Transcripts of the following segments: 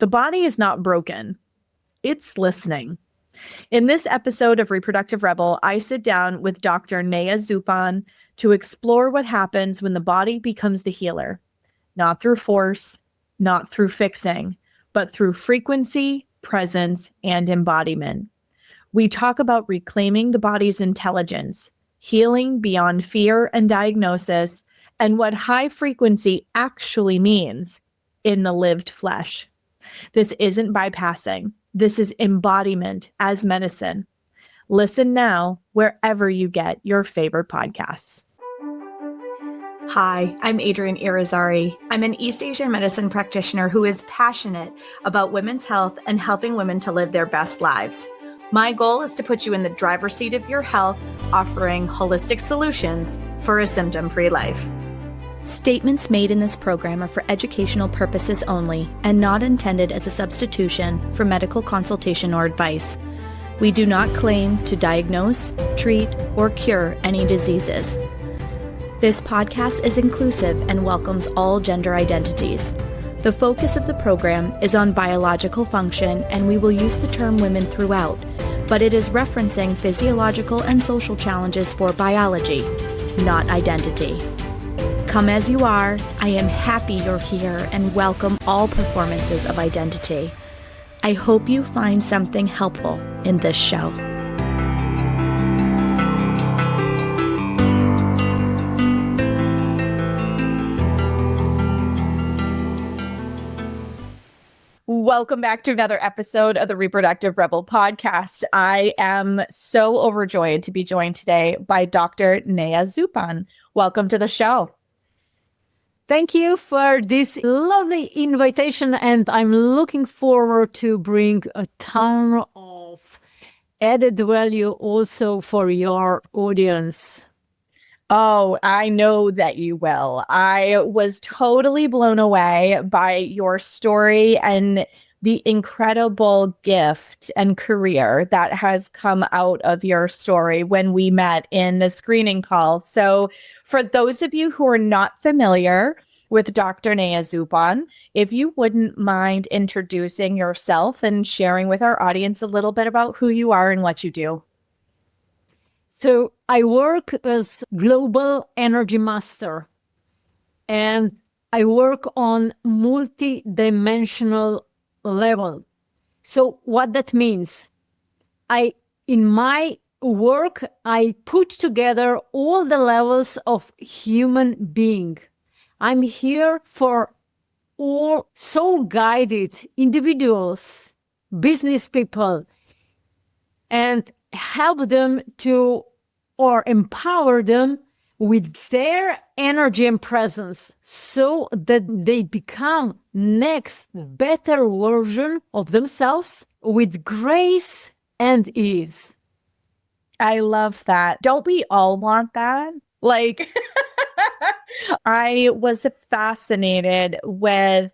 The body is not broken. It's listening. In this episode of Reproductive Rebel, I sit down with Dr. Neja Zupan to explore what happens when the body becomes the healer, not through force, not through fixing, but through frequency, presence, and embodiment. We talk about reclaiming the body's intelligence, healing beyond fear and diagnosis, and what high frequency actually means in the lived flesh. This isn't bypassing. This is embodiment as medicine. Listen now wherever you get your favorite podcasts. Hi, I'm Adrienne Irizarry. I'm an East Asian medicine practitioner who is passionate about women's health and helping women to live their best lives. My goal is to put you in the driver's seat of your health, offering holistic solutions for a symptom-free life. Statements made in this program are for educational purposes only and not intended as a substitution for medical consultation or advice. We do not claim to diagnose, treat, or cure any diseases. This podcast is inclusive and welcomes all gender identities. The focus of the program is on biological function, and we will use the term women throughout, but it is referencing physiological and social challenges for biology, not identity. Come as you are. I am happy you're here and welcome all performances of identity. I hope you find something helpful in this show. Welcome back to another episode of the Reproductive Rebel podcast. I am so overjoyed to be joined today by Dr. Neja Zupan. Welcome to the show. Thank you for this lovely invitation, and I'm looking forward to bring a ton of added value also for your audience. Oh, I know that you will. I was totally blown away by your story and the incredible gift and career that has come out of your story when we met in the screening call. So for those of you who are not familiar with Dr. Neja Zupan, if you wouldn't mind introducing yourself and sharing with our audience a little bit about who you are and what you do. So I work as global energy master, and I work on multi-dimensional level. So what that means, in my work, I put together all the levels of human being. I'm here for all soul-guided individuals, business people, and help them to, or empower them with their energy and presence so that they become next better version of themselves with grace and ease. I love that. Don't we all want that? Like, I was fascinated with,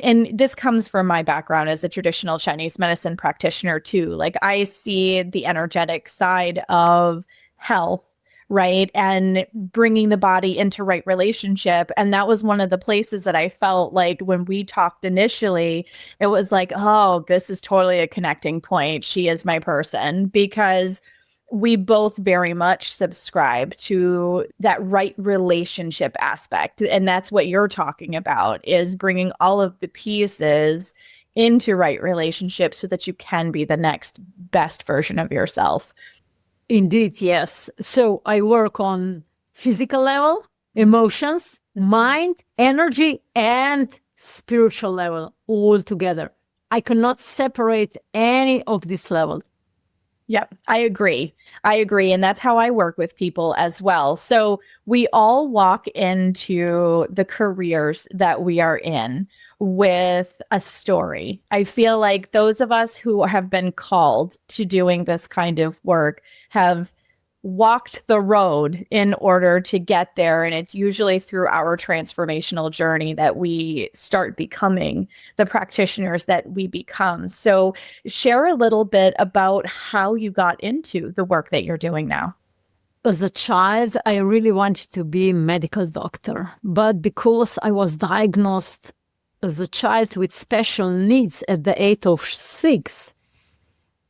and this comes from my background as a traditional Chinese medicine practitioner too. Like, I see the energetic side of health, right? And bringing the body into right relationship. And that was one of the places that I felt like when we talked initially, it was like, oh, this is totally a connecting point. She is my person, because we both very much subscribe to that right relationship aspect. And that's what you're talking about, is bringing all of the pieces into right relationships so that you can be the next best version of yourself. Indeed, yes. So I work on physical level, emotions, mind, energy, and spiritual level all together. I cannot separate any of this level. Yep, I agree. And that's how I work with people as well. So we all walk into the careers that we are in with a story. I feel like those of us who have been called to doing this kind of work have walked the road in order to get there. And it's usually through our transformational journey that we start becoming the practitioners that we become. So share a little bit about how you got into the work that you're doing now. As a child, I really wanted to be a medical doctor, but because I was diagnosed as a child with special needs at the age of 6,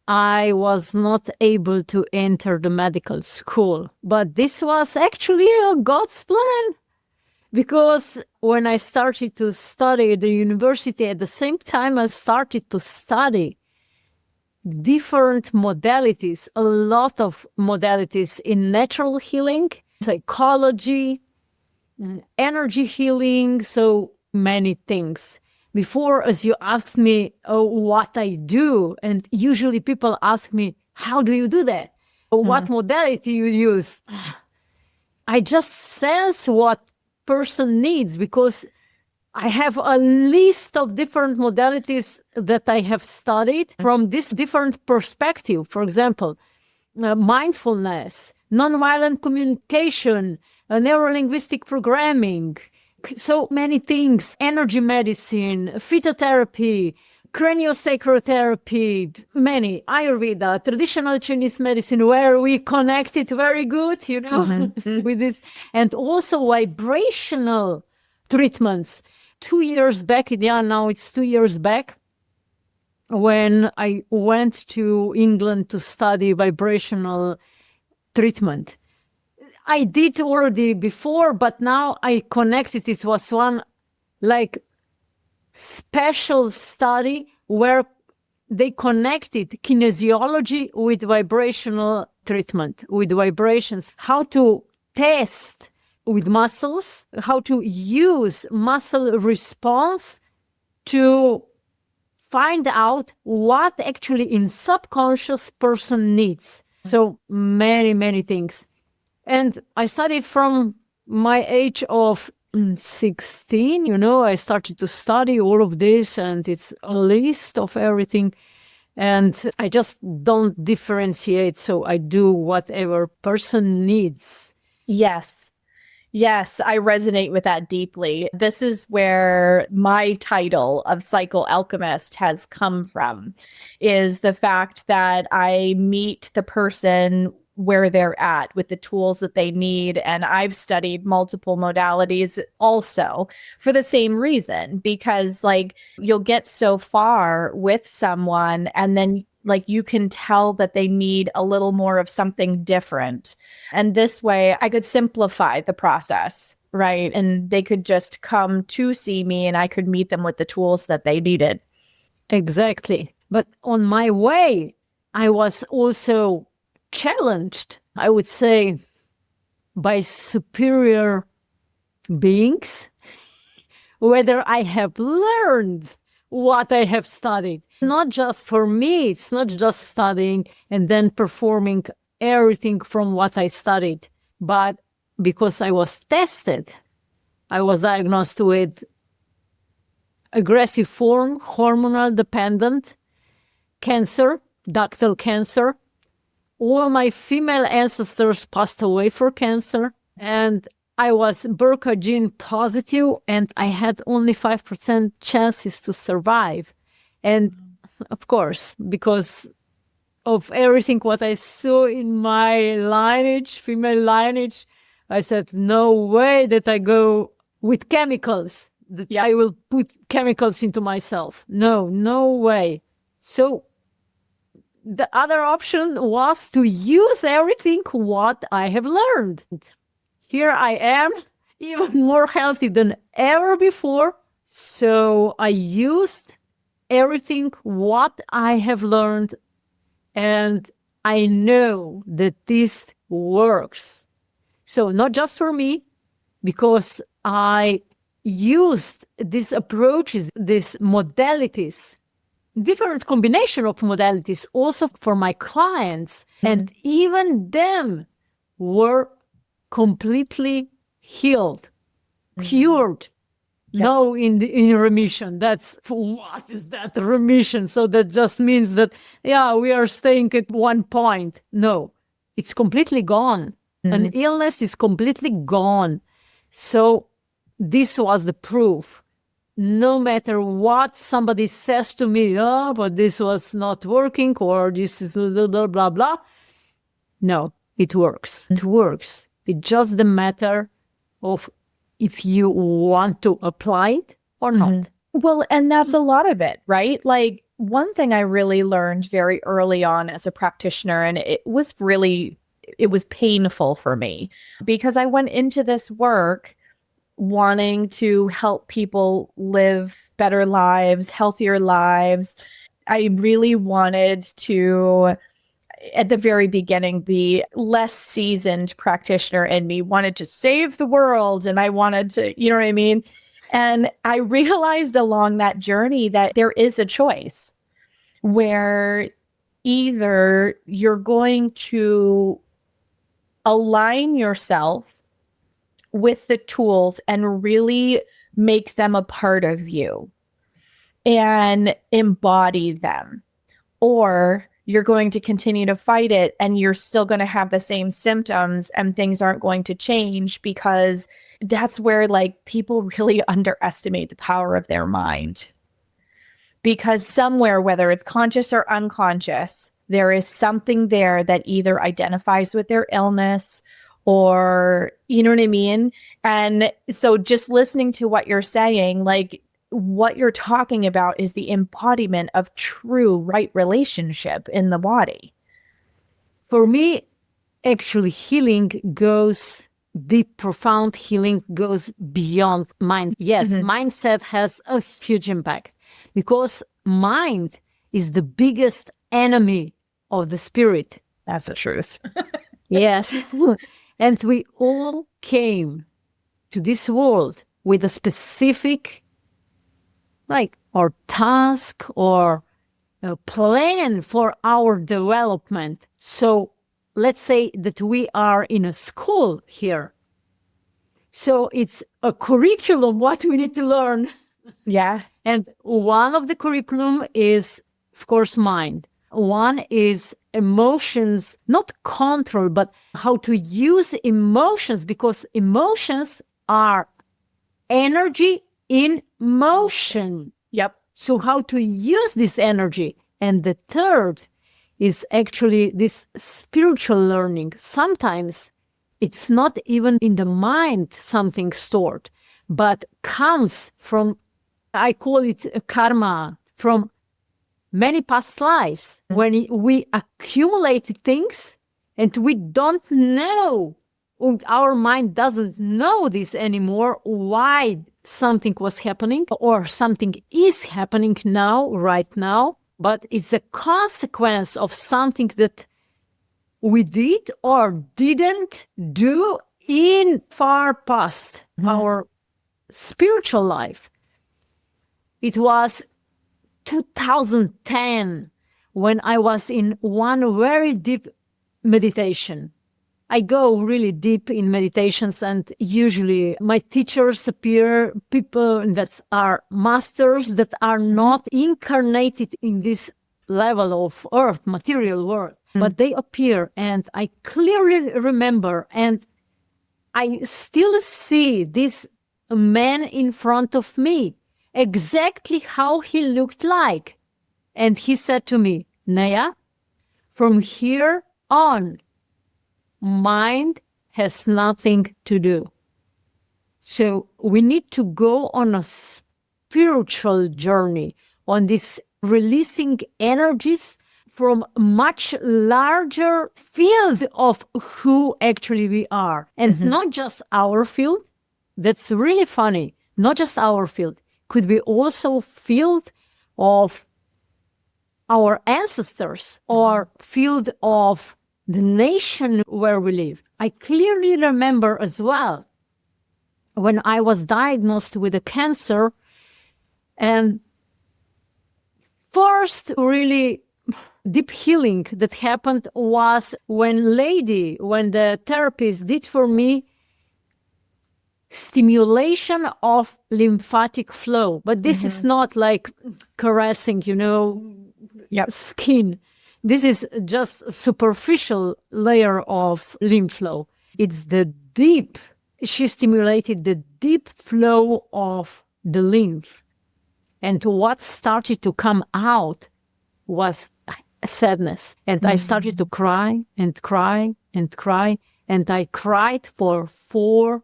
I was not able to enter the medical school. But this was actually a God's plan. Because when I started to study at the university, at the same time I started to study different modalities, a lot of modalities in natural healing, psychology, energy healing, so many things. Before, as you asked me what I do, and usually people ask me, how do you do that? What modality you use? I just sense what person needs, because I have a list of different modalities that I have studied from this different perspective. For example, mindfulness, nonviolent communication, neurolinguistic programming, so many things, energy medicine, phytotherapy, craniosacral therapy, many, Ayurveda, traditional Chinese medicine, where we connected very good, with this, and also vibrational treatments. 2 years back, now it's 2 years back, when I went to England to study vibrational treatment. I did already before, but now I connected. It was one special study where they connected kinesiology with vibrational treatment, with vibrations, how to test with muscles, how to use muscle response to find out what actually in subconscious person needs. So many, many things. And I studied from my age of 16, I started to study all of this, and it's a list of everything. And I just don't differentiate. So I do whatever person needs. Yes. Yes, I resonate with that deeply. This is where my title of psychoalchemist has come from, is the fact that I meet the person where they're at with the tools that they need. And I've studied multiple modalities also for the same reason, because you'll get so far with someone and then you can tell that they need a little more of something different. And this way I could simplify the process, right? And they could just come to see me and I could meet them with the tools that they needed. Exactly. But on my way, I was also challenged, I would say, by superior beings, whether I have learned what I have studied. Not just for me, it's not just studying and then performing everything from what I studied, but because I was tested, I was diagnosed with aggressive form, hormonal dependent cancer, ductal cancer. All my female ancestors passed away for cancer, and I was BRCA gene positive, and I had only 5% chances to survive. And of course, because of everything what I saw in my lineage, female lineage, I said, no way that I go with chemicals, that I will put chemicals into myself. No way. So the other option was to use everything what I have learned. Here I am, even more healthy than ever before. So I used everything what I have learned, and I know that this works. So not just for me, because I used these approaches, these modalities, different combination of modalities also for my clients, and even them were completely healed, cured. No, in remission. That's, what is that remission? So that just means that, we are staying at one point. No, it's completely gone. An illness is completely gone. So this was the proof. No matter what somebody says to me, but this was not working, or this is blah, blah, blah, blah. No, it works. It works. It's just the matter of if you want to apply it or not. Well, and that's a lot of it, right? Like one thing I really learned very early on as a practitioner, and it was painful for me because I went into this work wanting to help people live better lives, healthier lives. I really wanted to, at the very beginning, the less seasoned practitioner in me wanted to save the world. And I wanted to, you know what I mean? And I realized along that journey that there is a choice where either you're going to align yourself with the tools and really make them a part of you and embody them, or you're going to continue to fight it and you're still going to have the same symptoms and things aren't going to change, because that's where like people really underestimate the power of their mind. Because somewhere, whether it's conscious or unconscious, there is something there that either identifies with their illness or, you know what I mean? And so just listening to what you're saying, like what you're talking about is the embodiment of true right relationship in the body. For me, actually, healing goes deep, profound healing goes beyond mind. Yes, mindset has a huge impact because mind is the biggest enemy of the spirit. That's the truth. Yes. And we all came to this world with a specific, like, or task or a plan for our development. So let's say that we are in a school here. So it's a curriculum, what we need to learn. Yeah. And one of the curriculum is, of course, mind. One is emotions, not control, but how to use emotions, because emotions are energy in motion. Yep. So how to use this energy. And the third is actually this spiritual learning. Sometimes it's not even in the mind something stored, but comes from, I call it karma, from many past lives, when we accumulate things and we don't know, our mind doesn't know this anymore, why something was happening or something is happening now, right now, but it's a consequence of something that we did or didn't do in far past our spiritual life. It was 2010 when I was in one very deep meditation. I go really deep in meditations, and usually my teachers appear people that are masters that are not incarnated in this level of earth, material world, but they appear, and I clearly remember, and I still see this man in front of me, exactly how he looked like. And he said to me, Neja, from here on, mind has nothing to do. So we need to go on a spiritual journey, on this releasing energies from much larger field of who actually we are. And not just our field. That's really funny. Not just our field. Could be also field of our ancestors or field of the nation where we live. I clearly remember as well when I was diagnosed with a cancer, and first really deep healing that happened was when the therapist did for me stimulation of lymphatic flow. But this is not like caressing, skin. This is just a superficial layer of lymph flow. It's the deep. She stimulated the deep flow of the lymph. And what started to come out was sadness. And I started to cry and cry and cry. And I cried for 4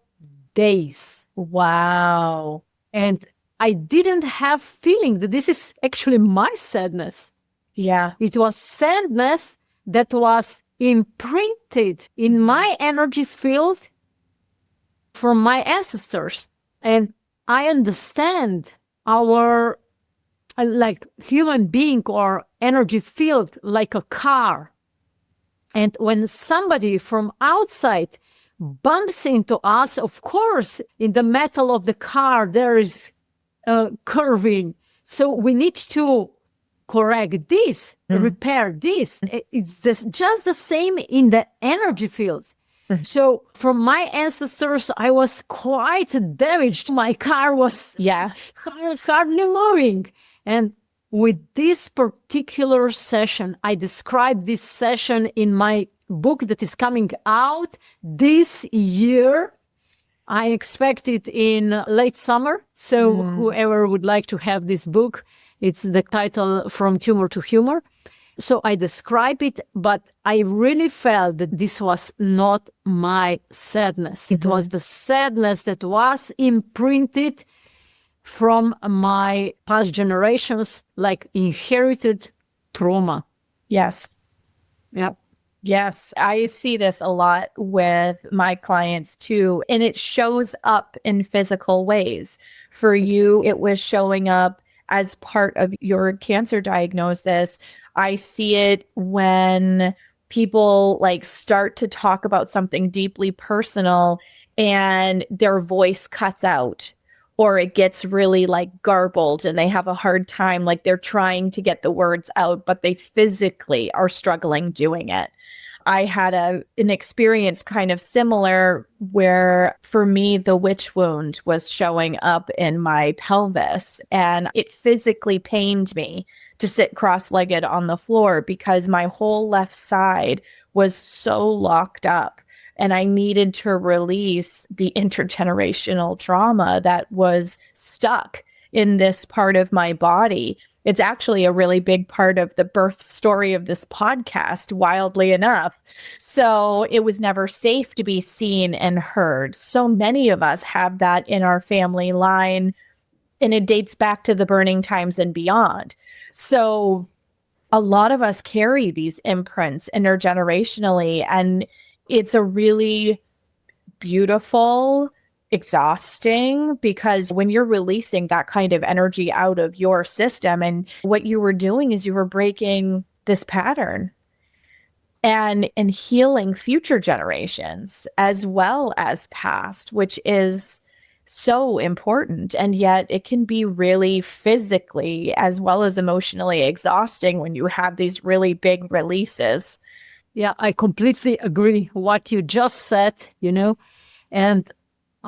days. Wow. And I didn't have feeling that this is actually my sadness. Yeah. It was sadness that was imprinted in my energy field from my ancestors. And I understand our like human being or energy field like a car. And when somebody from outside bumps into us, of course, in the metal of the car, there is curving. So we need to correct this, repair this. It's just the same in the energy field. So from my ancestors, I was quite damaged. My car was hardly moving. And with this particular session, I described this session in my book that is coming out this year. I expect it in late summer. So whoever would like to have this book, it's the title From Tumor to Humor. So I describe it, but I really felt that this was not my sadness. It was the sadness that was imprinted from my past generations, like inherited trauma. Yes. Yeah. Yes, I see this a lot with my clients too, and it shows up in physical ways. For you, it was showing up as part of your cancer diagnosis. I see it when people like start to talk about something deeply personal and their voice cuts out, or it gets really like garbled and they have a hard time, like they're trying to get the words out, but they physically are struggling doing it. I had an experience kind of similar where for me, the witch wound was showing up in my pelvis and it physically pained me to sit cross-legged on the floor because my whole left side was so locked up and I needed to release the intergenerational trauma that was stuck in this part of my body. It's actually a really big part of the birth story of this podcast, wildly enough. So it was never safe to be seen and heard. So many of us have that in our family line, and it dates back to the burning times and beyond. So a lot of us carry these imprints intergenerationally, and it's a really beautiful, exhausting, because when you're releasing that kind of energy out of your system, and what you were doing is you were breaking this pattern and healing future generations as well as past, which is so important. And yet it can be really physically as well as emotionally exhausting when you have these really big releases. Yeah, I completely agree what you just said, and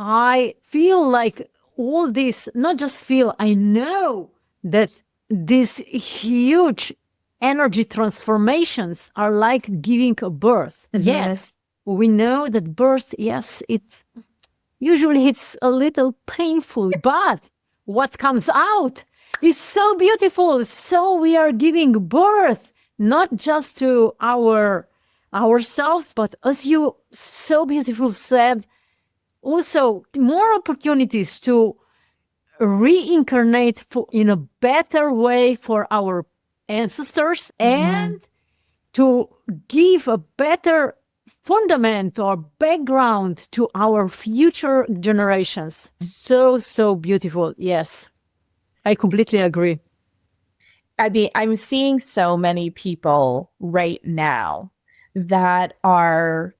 I feel like all this, not just feel, I know that these huge energy transformations are like giving a birth. Yes, we know that birth, yes, it's a little painful, but what comes out is so beautiful. So we are giving birth, not just to ourselves, but as you so beautiful said, also more opportunities to reincarnate in a better way for our ancestors and to give a better fundament or background to our future generations. So beautiful. Yes, I completely agree. I mean, I'm seeing so many people right now that are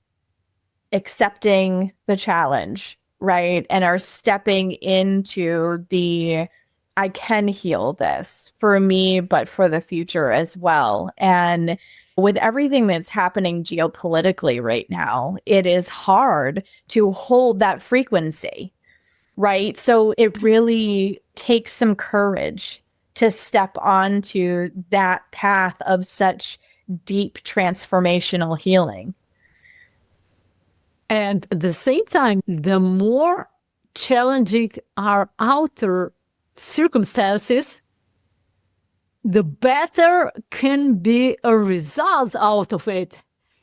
accepting the challenge, right? And are stepping into I can heal this for me, but for the future as well. And with everything that's happening geopolitically right now, it is hard to hold that frequency, right? So it really takes some courage to step onto that path of such deep transformational healing. And at the same time, the more challenging our outer circumstances, the better can be a result out of it.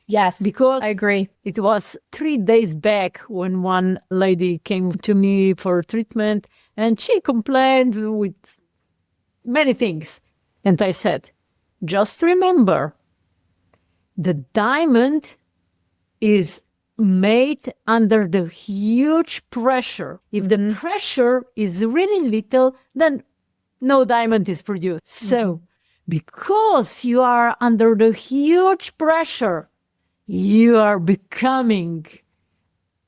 Yes, Because I agree. it was 3 days back when one lady came to me for treatment and she complained with many things. And I said, just remember, the diamond is made under the huge pressure. If the pressure is really little, then no diamond is produced. So, because you are under the huge pressure, you are becoming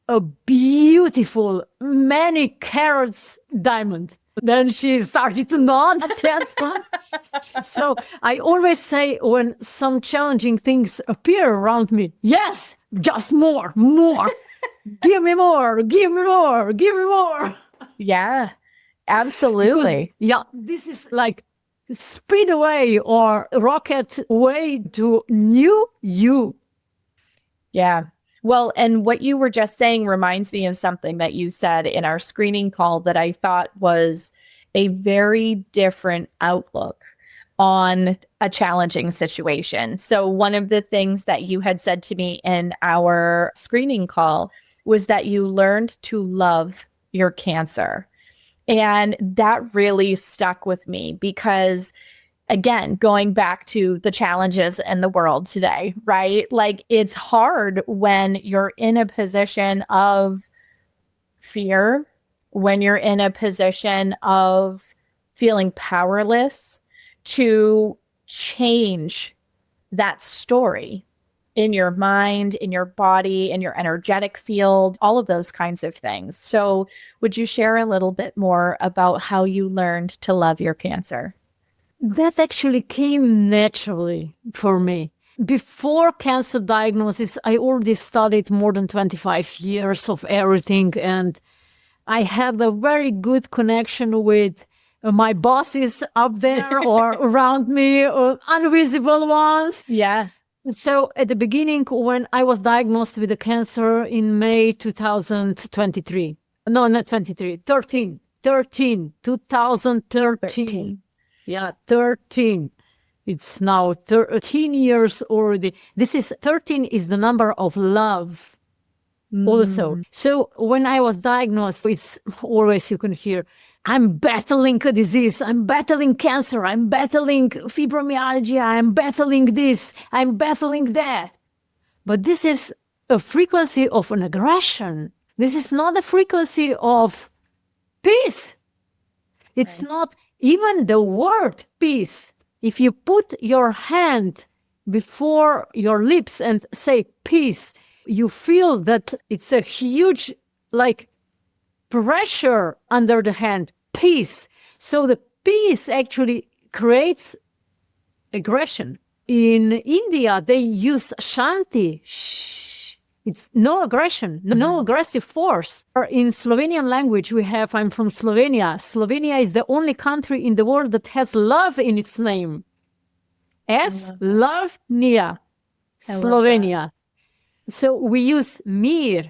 a beautiful, many carats diamond. Then she started to nod at that one. So I always say when some challenging things appear around me, yes, just more. Give me more, give me more, give me more. Yeah, absolutely. Yeah, this is like speed away or rocket way to new you. Yeah. Well, and what you were just saying reminds me of something that you said in our screening call that I thought was a very different outlook on a challenging situation. So, one of the things that you had said to me in our screening call was that you learned to love your cancer. And that really stuck with me because, again, going back to the challenges in the world today, right? Like it's hard when you're in a position of fear, when you're in a position of feeling powerless to change that story in your mind, in your body, in your energetic field, all of those kinds of things. So, would you share a little bit more about how you learned to love your cancer? That actually came naturally for me. Before cancer diagnosis, I already studied more than 25 years of everything, and I had a very good connection with my bosses up there or around me, or invisible ones. Yeah. So at the beginning, when I was diagnosed with the cancer in May 2023, no, not 23, 13, 2013. Yeah, 13. It's now 13 years already. This is 13 is the number of love also. So when I was diagnosed, it's always you can hear, I'm battling a disease, I'm battling cancer, I'm battling fibromyalgia, I'm battling this, I'm battling that. But this is a frequency of an aggression. This is not a frequency of peace. It's not even the word peace. If you put your hand before your lips and say peace, you feel that it's a huge, like, pressure under the hand, peace. So the peace actually creates aggression. In India, they use shanti. Shh. It's no aggression, no aggressive force. Or in Slovenian language, we have, I'm from Slovenia. Slovenia is the only country in the world that has love in its name. Love, Nia, Slovenia. So we use mir.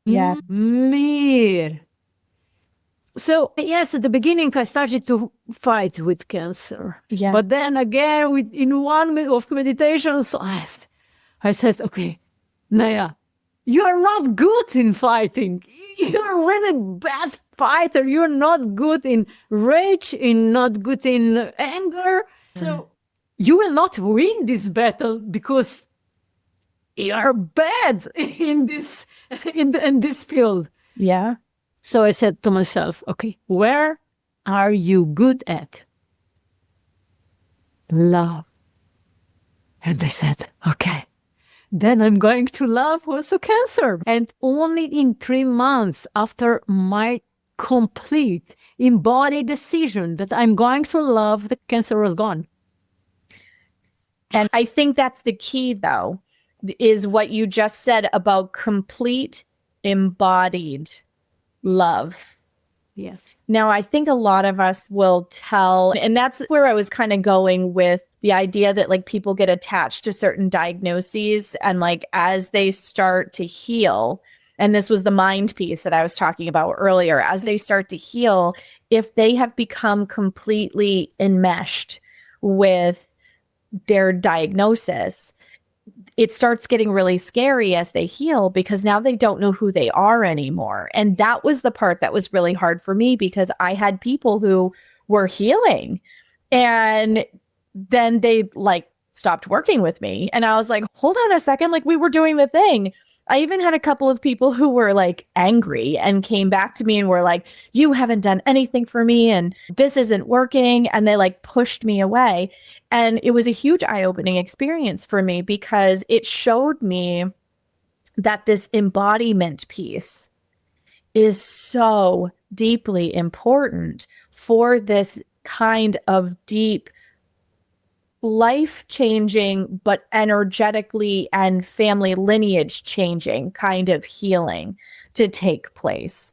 Yeah. Mir. So yes, at the beginning, I started to fight with cancer. Yeah. But then again, in one of meditations, I said, okay, Neja, you are not good in fighting. You're a really bad fighter. You're not good in rage, not good in anger. So you will not win this battle because you're bad in this field. Yeah. So I said to myself, okay, where are you good at? Love. And I said, okay, then I'm going to love also cancer. And only in 3 months after my complete embodied decision that I'm going to love, the cancer was gone. And I think that's the key, though, is what you just said about complete embodied love. Yes. Now, I think a lot of us will tell, and that's where I was kind of going with the idea that like people get attached to certain diagnoses and like as they start to heal, and this was the mind piece that I was talking about earlier, as they start to heal, if they have become completely enmeshed with their diagnosis, it starts getting really scary as they heal because now they don't know who they are anymore. And that was the part that was really hard for me because I had people who were healing and then they like stopped working with me. And I was like, hold on a second, like we were doing the thing. I even had a couple of people who were like angry and came back to me and were like, you haven't done anything for me and this isn't working. And they like pushed me away. And it was a huge eye-opening experience for me because it showed me that this embodiment piece is so deeply important for this kind of deep life-changing, but energetically and family lineage changing kind of healing to take place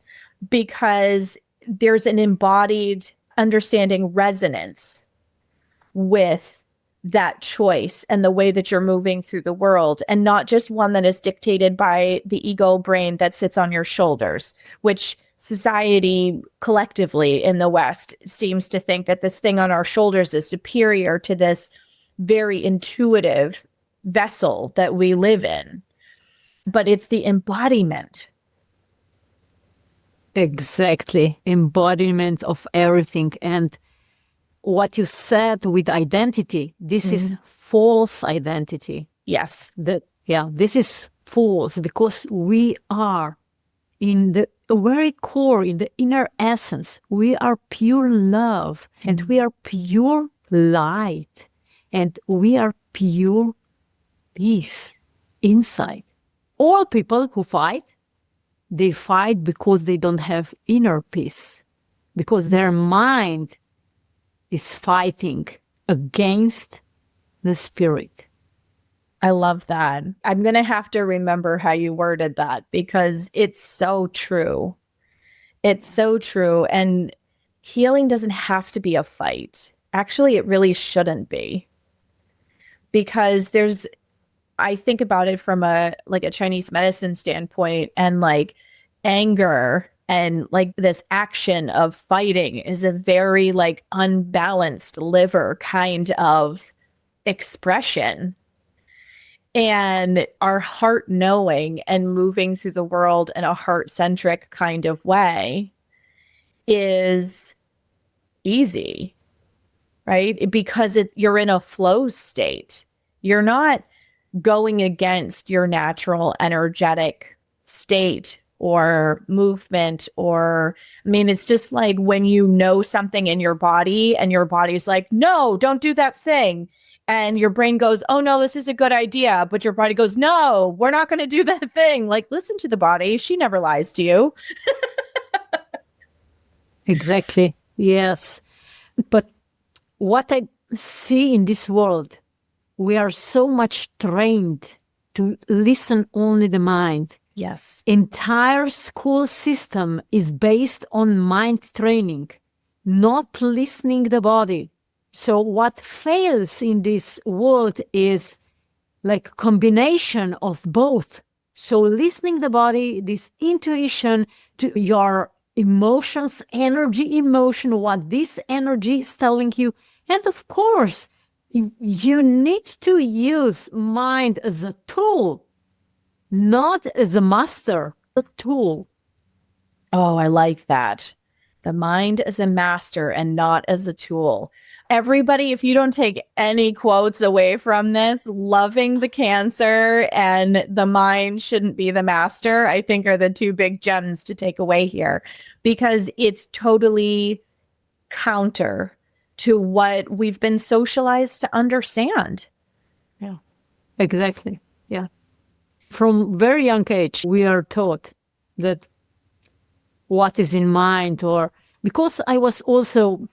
because there's an embodied understanding resonance with that choice and the way that you're moving through the world, and not just one that is dictated by the ego brain that sits on your shoulders, which society collectively in the West seems to think that this thing on our shoulders is superior to this very intuitive vessel that we live in. But it's the embodiment. Exactly. Embodiment of everything. And what you said with identity, this is false identity. Yes. This is false because we are in the very core, in the inner essence, we are pure love and we are pure light and we are pure peace inside. All people who fight, they fight because they don't have inner peace, because their mind is fighting against the spirit. I love that. I'm going to have to remember how you worded that because it's so true. It's so true. And healing doesn't have to be a fight. Actually, it really shouldn't be. Because I think about it from a Chinese medicine standpoint, and like anger and like this action of fighting is a very like unbalanced liver kind of expression. And our heart knowing and moving through the world in a heart-centric kind of way is easy, right? Because you're in a flow state. You're not going against your natural energetic state or movement it's just like when you know something in your body and your body's like, no, don't do that thing. And your brain goes, oh, no, this is a good idea. But your body goes, no, we're not going to do that thing. Like, listen to the body. She never lies to you. Exactly. Yes. But what I see in this world, we are so much trained to listen only the mind. Yes. Entire school system is based on mind training, not listening the body. So what fails in this world is like combination of both. So listening the body, this intuition to your emotions, energy, emotion, what this energy is telling you. And of course, you need to use mind as a tool, not as a master, a tool. Oh, I like that. The mind as a master and not as a tool. Everybody, if you don't take any quotes away from this, loving the cancer and the mind shouldn't be the master, I think are the two big gems to take away here, because it's totally counter to what we've been socialized to understand. Yeah, exactly. Yeah. From very young age, we are taught that what is in mind, or because I was also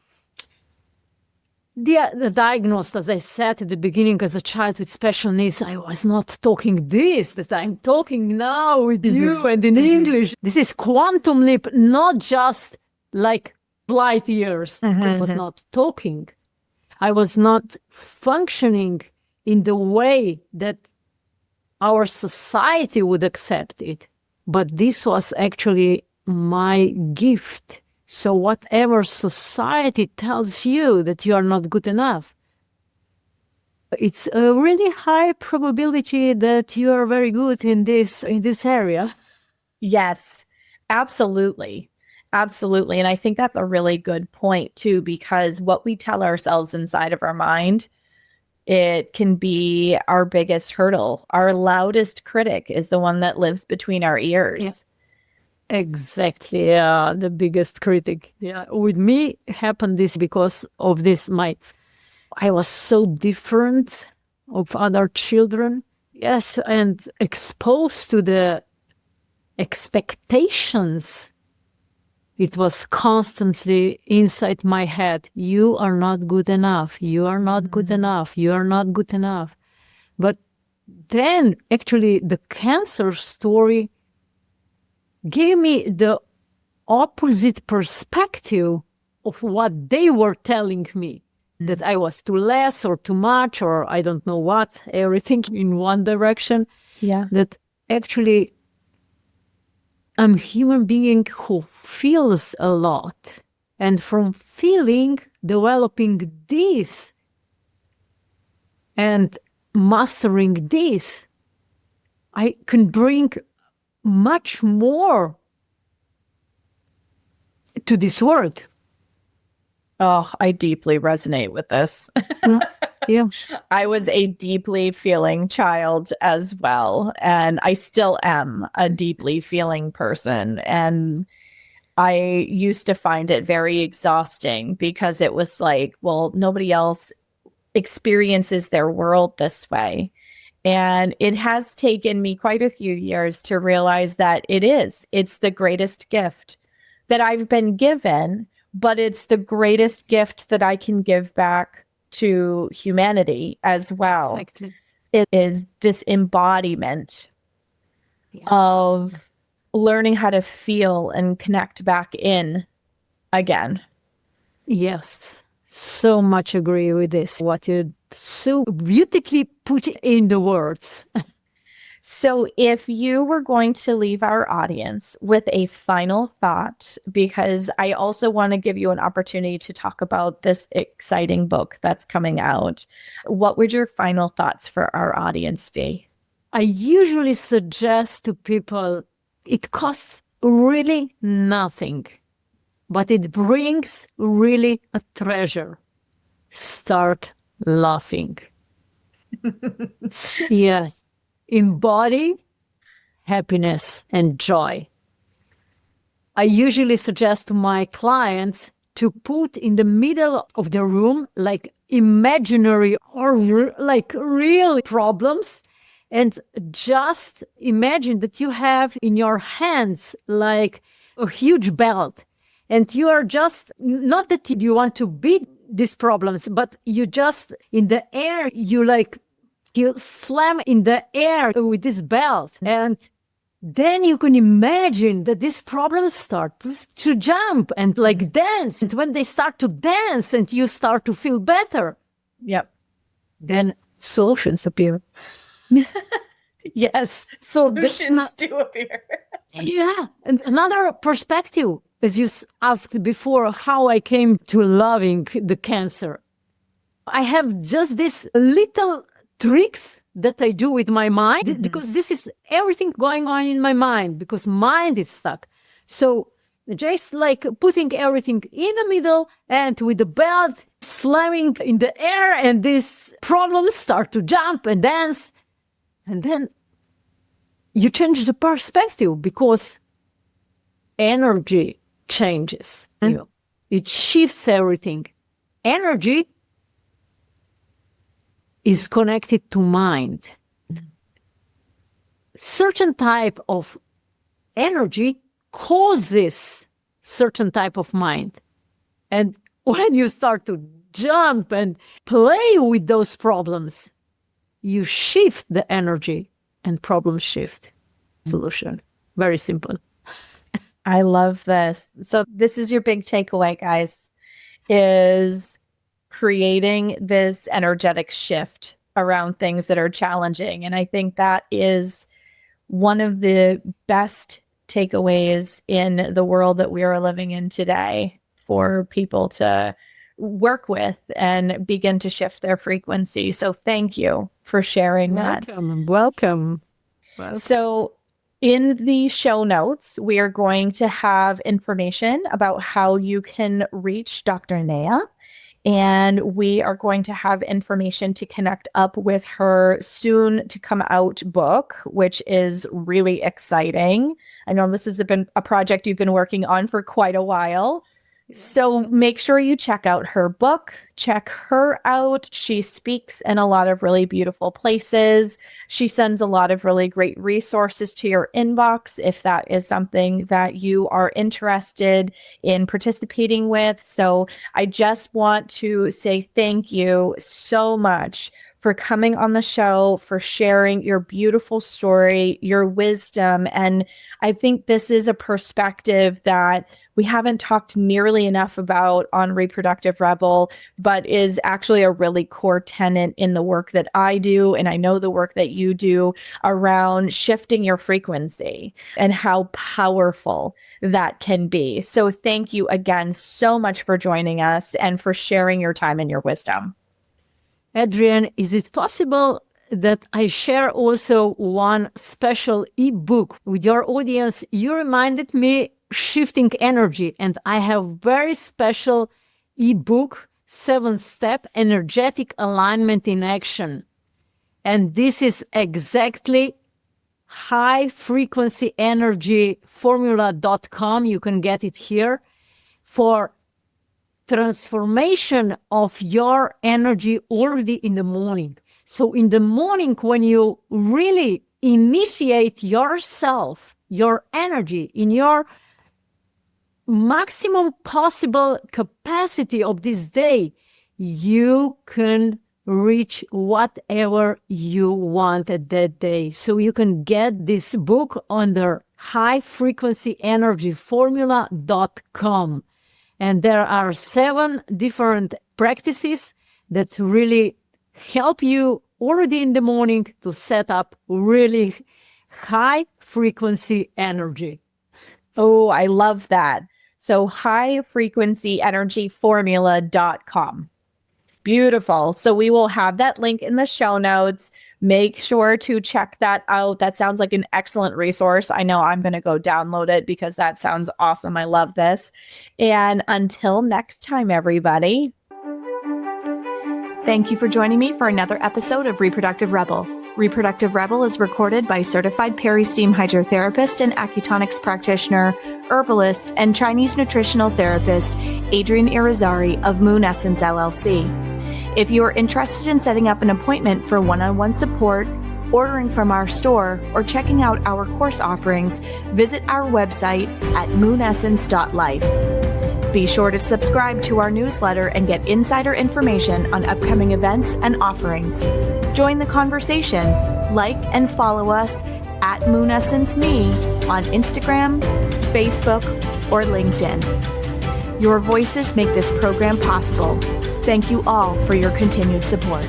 the diagnosed, as I said at the beginning, as a child with special needs, I was not talking this that I'm talking now with you and in English. This is quantum leap, not just like light years. I was not talking. I was not functioning in the way that our society would accept it. But this was actually my gift. So whatever society tells you that you are not good enough, It's a really high probability that you are very good in this area. Yes, absolutely. Absolutely. And I think that's a really good point too, because what we tell ourselves inside of our mind, it can be our biggest hurdle. Our loudest critic is the one that lives between our ears. Yeah. Exactly. Yeah, the biggest critic. Yeah, with me happened this because of this. I was so different of other children. Yes, and exposed to the expectations. It was constantly inside my head. You are not good enough. You are not good enough. You are not good enough. But then actually the cancer story gave me the opposite perspective of what they were telling me, that I was too less or too much or I don't know what, everything in one direction. Yeah. That actually I'm a human being who feels a lot. And from feeling, developing this and mastering this, I can bring much more to this world. Oh, I deeply resonate with this. Yeah. I was a deeply feeling child as well, and I still am a deeply feeling person. And I used to find it very exhausting because it was like, well, nobody else experiences their world this way. And it has taken me quite a few years to realize that it's the greatest gift that I've been given, but it's the greatest gift that I can give back to humanity as well. Exactly. It is this embodiment of learning how to feel and connect back in again. Yes. So much agree with this, what you so beautifully put in the words. So, if you were going to leave our audience with a final thought, because I also want to give you an opportunity to talk about this exciting book that's coming out, what would your final thoughts for our audience be? I usually suggest to people it costs really nothing, but it brings really a treasure. Start laughing. Yes. Embody happiness and joy. I usually suggest to my clients to put in the middle of the room like imaginary or like real problems, and just imagine that you have in your hands like a huge belt, and you are just, not that you want to beat these problems, but you just in the air, you slam in the air with this belt, and then you can imagine that these problems start to jump and like dance. And when they start to dance and you start to feel better, Yep. then solutions appear. Yes, solutions do appear. Yeah. And another perspective, as you asked before, how I came to loving the cancer. I have just these little tricks that I do with my mind, because this is everything going on in my mind, because mind is stuck. So just like putting everything in the middle and with the belt slamming in the air, and these problems start to jump and dance. And then you change the perspective, because energy changes. It shifts everything. Energy is connected to mind. Certain type of energy causes certain type of mind. And when you start to jump and play with those problems, you shift the energy and problems shift. Solution. Very simple. I love this. So this is your big takeaway, guys, is creating this energetic shift around things that are challenging. And I think that is one of the best takeaways in the world that we are living in today, for people to work with and begin to shift their frequency. So thank you for sharing that. Welcome. So in the show notes, we are going to have information about how you can reach Dr. Neja. And we are going to have information to connect up with her soon to come out book, which is really exciting. I know this has been a project you've been working on for quite a while. So make sure you check out her book, check her out. She speaks in a lot of really beautiful places. She sends a lot of really great resources to your inbox if that is something that you are interested in participating with. So I just want to say thank you so much for coming on the show, for sharing your beautiful story, your wisdom. And I think this is a perspective that we haven't talked nearly enough about on Reproductive Rebel, but is actually a really core tenet in the work that I do. And I know the work that you do around shifting your frequency and how powerful that can be. So thank you again so much for joining us and for sharing your time and your wisdom. Adrienne, is it possible that I share also one special ebook with your audience? You reminded me shifting energy, and I have very special ebook, 7-step energetic alignment in action. And this is exactly high frequency energy formula.com. You can get it here for transformation of your energy already in the morning. So in the morning, when you really initiate yourself, your energy in your maximum possible capacity of this day, you can reach whatever you want at that day. So you can get this book under highfrequencyenergyformula.com. And there are 7 different practices that really help you already in the morning to set up really high frequency energy. Oh, I love that. So highfrequencyenergyformula.com. Beautiful. So we will have that link in the show notes. Make sure to check that out. That sounds like an excellent resource. I know I'm going to go download it because that sounds awesome. I love this. And until next time, everybody. Thank you for joining me for another episode of Reproductive Rebel. Reproductive Rebel is recorded by certified peri-steam hydrotherapist and acutonics practitioner, herbalist, and Chinese nutritional therapist, Adrienne Irizarry of Moon Essence LLC. If you are interested in setting up an appointment for one-on-one support, ordering from our store, or checking out our course offerings, visit our website at moonessence.life. Be sure to subscribe to our newsletter and get insider information on upcoming events and offerings. Join the conversation. Like and follow us at Moon Essence Me on Instagram, Facebook, or LinkedIn. Your voices make this program possible. Thank you all for your continued support.